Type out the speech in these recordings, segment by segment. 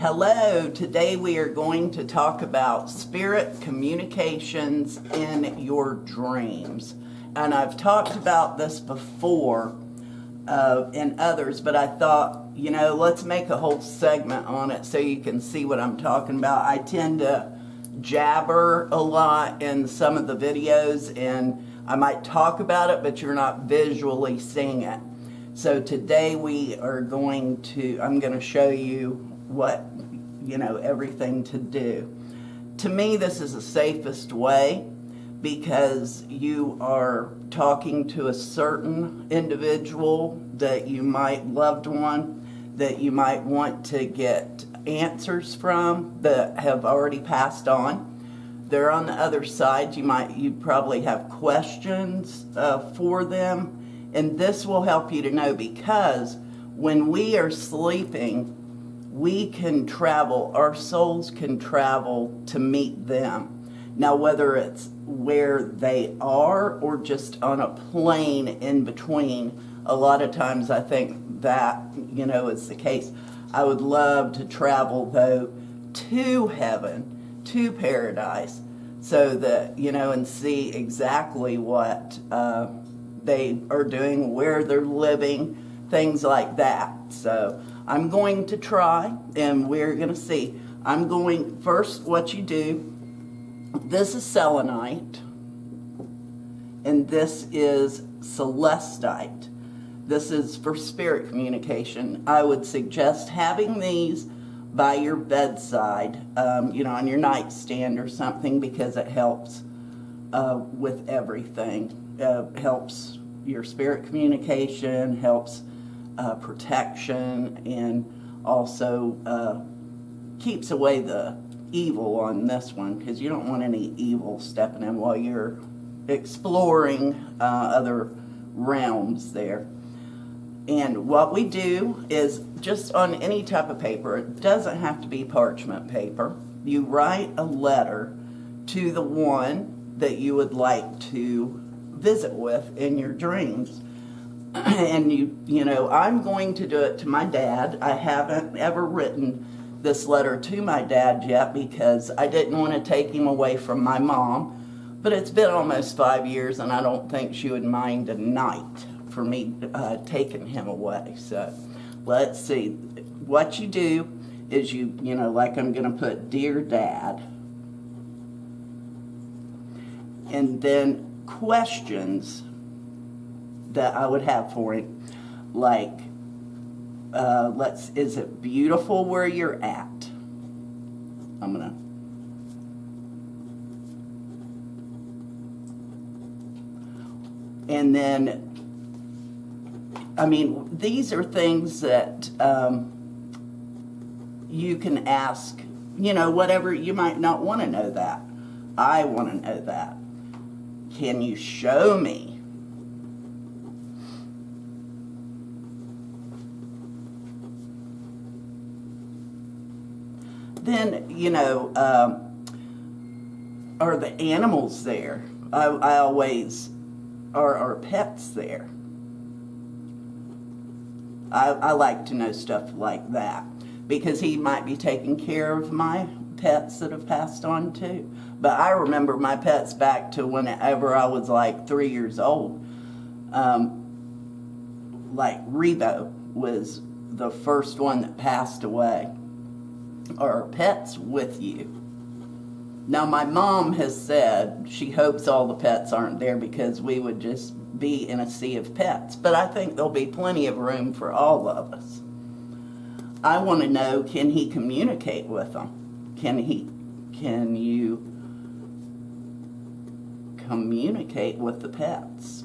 Hello, today we are going to talk about spirit communications in your dreams. And I've talked about this before in others, but I thought, let's make a whole segment on it so you can see what I'm talking about. I tend to jabber a lot in some of the videos, and I might talk about it, but you're not visually seeing it. So today I'm going to show you what, everything to do. To me, this is the safest way because you are talking to a certain individual that you might, loved one, that you might want to get answers from that have already passed on. They're on the other side. You probably have questions for them. And this will help you to know, because when we are sleeping, we can travel, our souls can travel to meet them. Now, whether it's where they are or just on a plane in between, a lot of times I think that, is the case. I would love to travel, though, to heaven, to paradise, so that, and see exactly what they are doing, where they're living, things like that. So I'm going to try, and we're going to see. First, what you do, this is selenite, and this is celestite. This is for spirit communication. I would suggest having these by your bedside, on your nightstand or something, because it helps with everything. Helps your spirit communication, helps protection, and also keeps away the evil on this one, because you don't want any evil stepping in while you're exploring other realms there. And what we do is, just on any type of paper, it doesn't have to be parchment paper, you write a letter to the one that you would like to visit with in your dreams. And I'm going to do it to my dad. I haven't ever written this letter to my dad yet because I didn't want to take him away from my mom, but it's been almost 5 years and I don't think she would mind a night for me taking him away. So let's see. What you do is like I'm going to put Dear Dad, and then questions that I would have for him, like, is it beautiful where you're at? And then, these are things that you can ask, whatever. You might not want to know that. I want to know that. Can you show me? Then, are the animals there? I always, are our pets there? I like to know stuff like that, because he might be taking care of my pets that have passed on too. But I remember my pets back to whenever I was like 3 years old. Like Rebo was the first one that passed away. Are pets with you? Now, my mom has said she hopes all the pets aren't there because we would just be in a sea of pets. But I think there'll be plenty of room for all of us. I want to know, can he communicate with them? Can you communicate with the pets?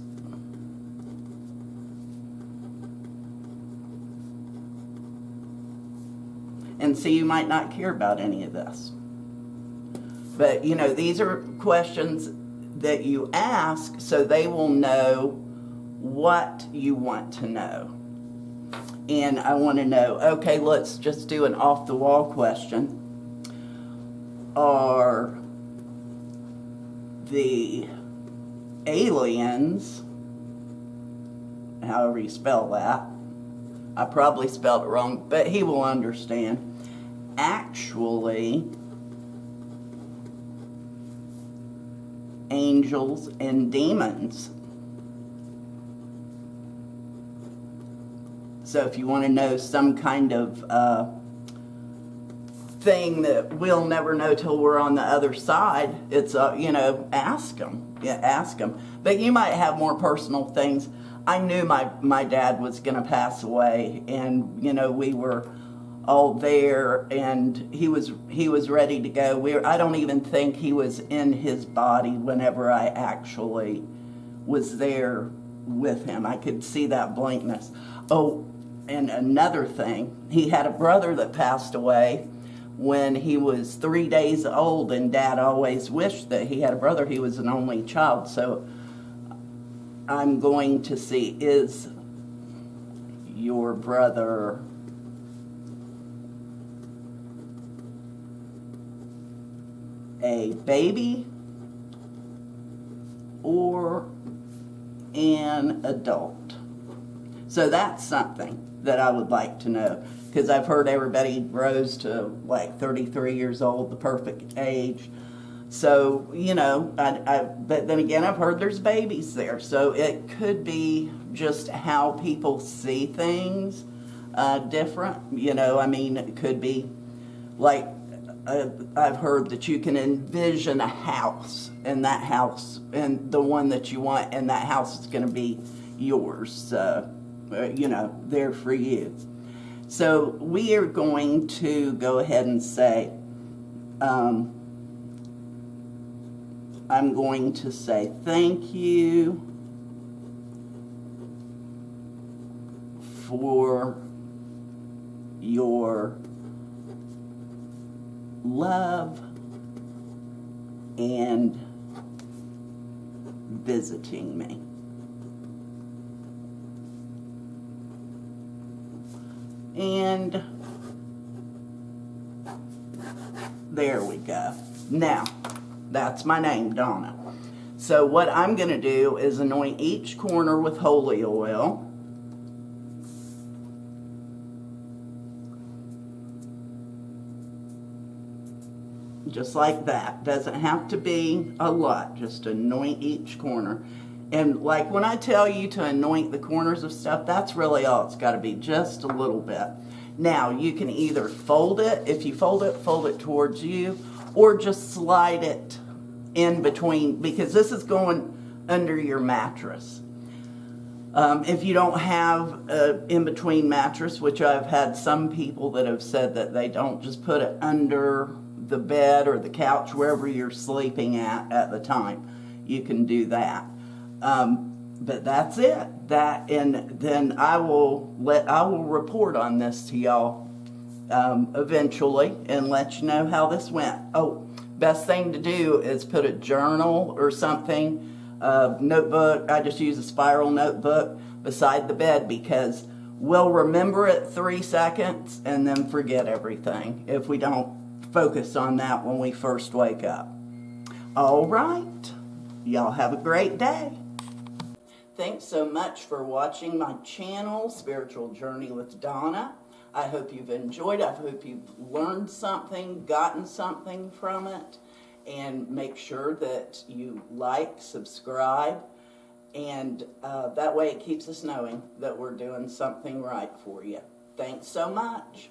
And so you might not care about any of this. But, these are questions that you ask so they will know what you want to know. And I want to know, okay, let's just do an off-the-wall question. Are the aliens, however you spell that, I probably spelled it wrong, but he will understand. actually angels and demons. So if you want to know some kind of thing that we'll never know till we're on the other side, it's ask them. Yeah, ask them. But you might have more personal things. I knew my dad was going to pass away, and we were all there, and he was ready to go. I don't even think he was in his body whenever I actually was there with him. I could see that blankness. Oh, and another thing, he had a brother that passed away when he was 3 days old, and Dad always wished that he had a brother. He was an only child, so I'm going to see, is your brother a baby or an adult? So that's something that I would like to know, because I've heard everybody grows to like 33 years old, the perfect age. So, but then again, I've heard there's babies there. So it could be just how people see things different. It could be like, I've heard that you can envision a house, and that house, and the one that you want, and that house is going to be yours, there for you. So we are going to go ahead and say, I'm going to say thank you for your love and visiting me. And there we go. Now, that's my name, Donna. So what I'm going to do is anoint each corner with holy oil. Just like that. Doesn't have to be a lot. Just anoint each corner. And like when I tell you to anoint the corners of stuff, that's really all. It's got to be just a little bit. Now, you can either fold it. If you fold it towards you, or just slide it in between, because this is going under your mattress. If you don't have an in-between mattress, which I've had some people that have said that they don't, just put it under the bed or the couch, wherever you're sleeping at the time. You can do that. But that's it. And then I will report on this to y'all eventually and let you know how this went. Oh, best thing to do is put a journal or something, notebook. I just use a spiral notebook beside the bed, because we'll remember it 3 seconds and then forget everything if we don't focus on that when we first wake up. All right. Y'all have a great day. Thanks so much for watching my channel, Spiritual Journey with Donna. I hope you've enjoyed. I hope you've learned something, gotten something from it. And make sure that you like, subscribe, and that way it keeps us knowing that we're doing something right for you. Thanks so much.